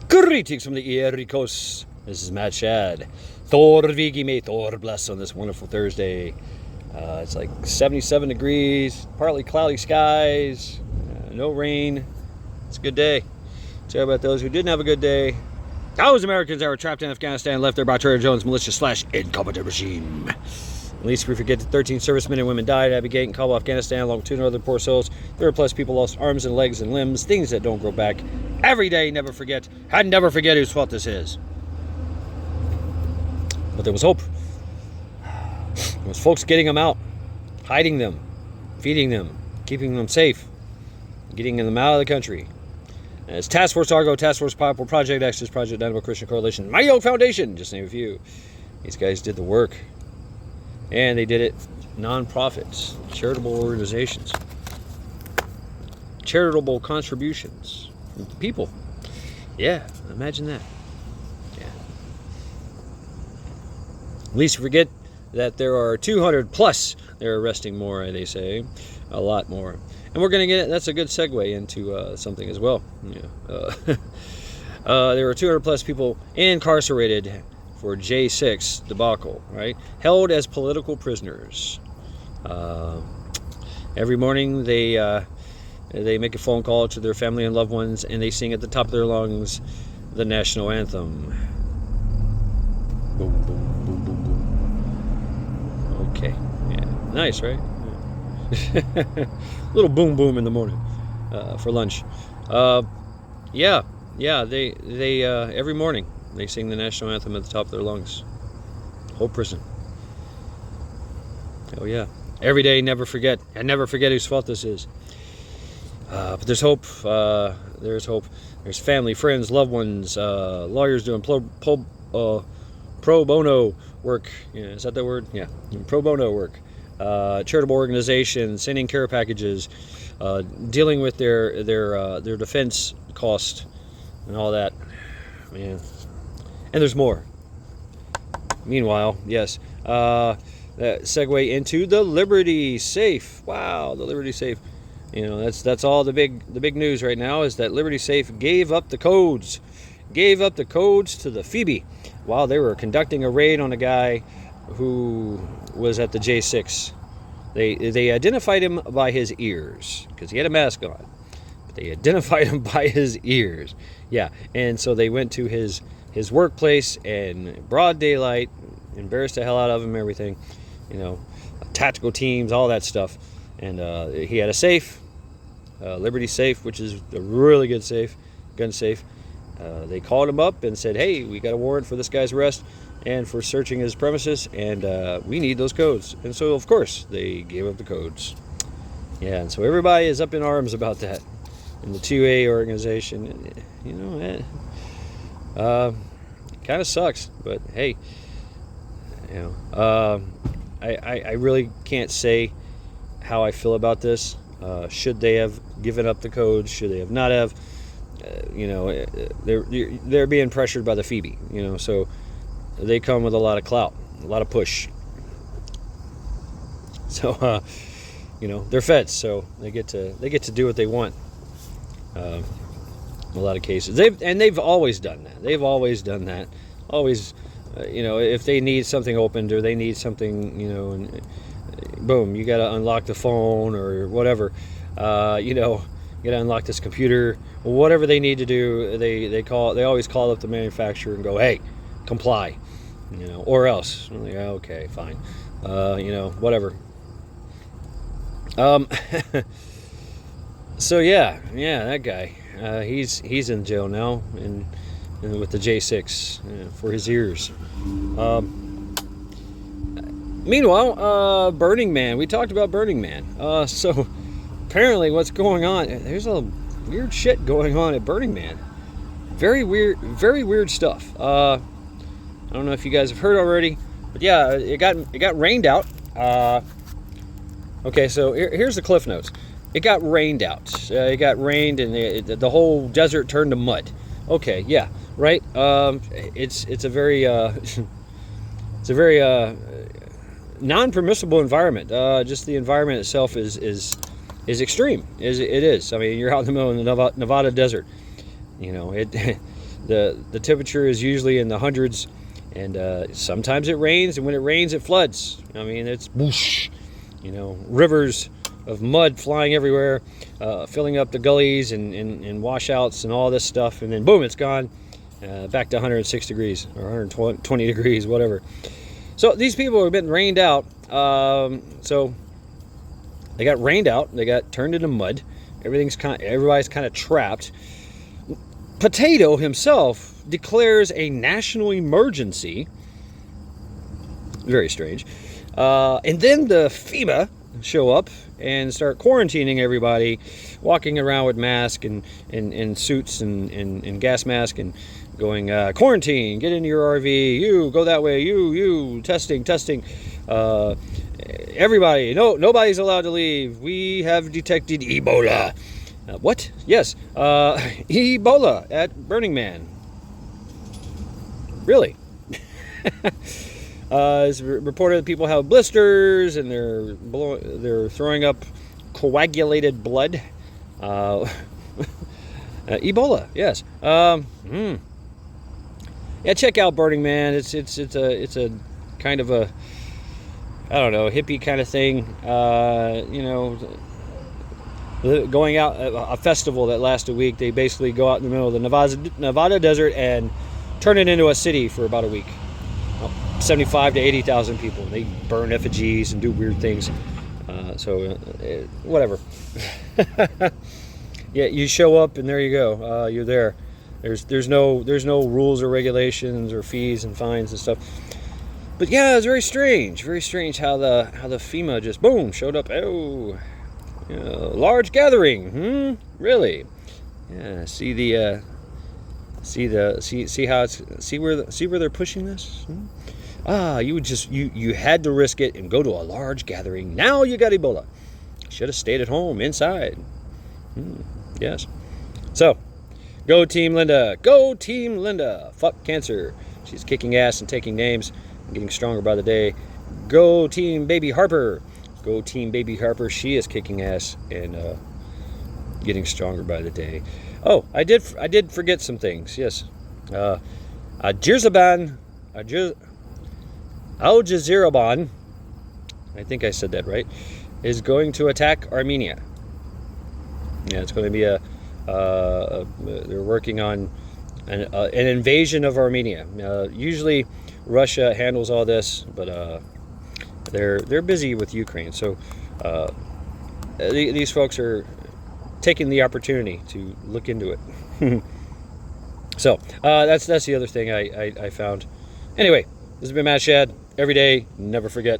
Greetings from the Erie Coast. This is Matt Shad. Thor Vigi, may Thor bless on this wonderful Thursday. It's like 77 degrees, partly cloudy skies, no rain. It's a good day. Sorry about those who didn't have a good day. Those Americans that were trapped in Afghanistan left there by Trader Jones' militia / incompetent regime. At least we forget that 13 servicemen and women died at Abbey Gate in Kabul, Afghanistan, along with 2 other poor souls. 30+ people lost arms and legs and limbs, things that don't grow back. Every day, never forget, and never forget whose fault this is. But there was hope. There was folks getting them out, hiding them, feeding them, keeping them safe, getting them out of the country. And it's Task Force Argo, Task Force Popple, Project Exodus, Project Dynamo Christian Coalition, Mighty Oak Foundation, just to name a few. These guys did the work. And they did it non-profits, charitable organizations, charitable contributions from people. Yeah, imagine that. Yeah. At least forget that there are 200 plus. They're arresting more, they say, a lot more. And we're going to get it. That's a good segue into something as well. Yeah. There were 200 plus people incarcerated for J6 debacle, right? Held as political prisoners. Every morning they make a phone call to their family and loved ones, and they sing at the top of their lungs the national anthem. Boom, boom, boom, boom, boom. Okay, yeah, nice, right? Yeah. Little boom, boom in the morning for lunch. Yeah. They every morning. They sing the national anthem at the top of their lungs. Whole prison. Oh yeah. Every day, never forget. And never forget whose fault this is. But there's hope. There's hope. There's family, friends, loved ones, lawyers doing pro bono work. Yeah, is that the word? Yeah. Pro bono work. Charitable organizations, sending care packages, dealing with their defense cost and all that. Man. And there's more. Meanwhile, yes, that segue into the Liberty Safe. Wow, the Liberty Safe. You know, that's all the big news right now is that Liberty Safe gave up the codes to the Phoebe while they were conducting a raid on a guy who was at the J6. They identified him by his ears because he had a mask on. But they identified him by his ears. Yeah, and so they went to his workplace in broad daylight, embarrassed the hell out of him, everything, you know, tactical teams, all that stuff. And he had a safe, Liberty Safe, which is a really good safe, gun safe. They called him up and said, hey, we got a warrant for this guy's arrest and for searching his premises, and we need those codes. And so, of course, they gave up the codes. Yeah, and so everybody is up in arms about that. In the 2A organization, you know, kind of sucks, but hey, you know, I really can't say how I feel about this. Should they have given up the codes? Should they have not have? You know, they're being pressured by the Phoebe. You know, so they come with a lot of clout, a lot of push. So, you know, they're feds, so they get to do what they want. A lot of cases, they've always done that. They've always done that. Always, you know, if they need something opened or they need something, you know, and boom, you got to unlock the phone or whatever. You know, you got to unlock this computer. Whatever they need to do, they always call up the manufacturer and go, hey, comply, you know, or else. I'm like, okay, fine, you know, whatever. So yeah, that guy. He's in jail now, and with the J6 for his ears. Meanwhile, Burning Man. We talked about Burning Man. So apparently, what's going on? There's a weird shit going on at Burning Man. Very weird stuff. I don't know if you guys have heard already, but yeah, it got rained out. Okay, so here's the cliff notes. It got rained out. It got rained, and the whole desert turned to mud. Okay, yeah, right. It's a very non-permissible environment. Just the environment itself is extreme. It is. I mean, you're out in the middle of the Nevada desert. You know, the temperature is usually in the hundreds, and sometimes it rains, and when it rains, it floods. I mean, it's whoosh, rivers of mud flying everywhere, filling up the gullies and washouts and all this stuff, and then boom, it's gone, back to 106 degrees or 120 degrees, whatever. So these people have been rained out. So they got rained out. They got turned into mud. Everybody's kind of trapped. Potato himself declares a national emergency. Very strange. And then the FEMA show up and start quarantining everybody, walking around with masks and suits and gas mask and going, quarantine, get into your RV, you go that way, you testing. Everybody, nobody's allowed to leave. We have detected Ebola. What? Yes, Ebola at Burning Man. Really? It's reported that people have blisters and they're throwing up coagulated blood. Ebola, yes. Yeah, check out Burning Man. It's a kind of a, I don't know, hippie kind of thing. Going out a festival that lasts a week. They basically go out in the middle of the Nevada desert and turn it into a city for about a week. 75 to 80,000 people. They burn effigies and do weird things. Whatever. Yeah, you show up and there you go. You're there. There's no rules or regulations or fees and fines and stuff. But yeah, it's very strange how the FEMA just boom showed up. Oh, large gathering. Really? Yeah. See where they're pushing this. You had to risk it and go to a large gathering. Now you got Ebola. Should have stayed at home inside. Yes. So, go Team Linda. Go Team Linda. Fuck cancer. She's kicking ass and taking names and getting stronger by the day. Go Team Baby Harper. Go Team Baby Harper. She is kicking ass and getting stronger by the day. Oh, I did forget some things. Yes. Al Jazeera, I think I said that right, is going to attack Armenia. Yeah, it's going to be they're working on an invasion of Armenia. Usually Russia handles all this, but they're busy with Ukraine. So these folks are taking the opportunity to look into it. So that's the other thing I found. Anyway, this has been Matt Shad. Every day, never forget.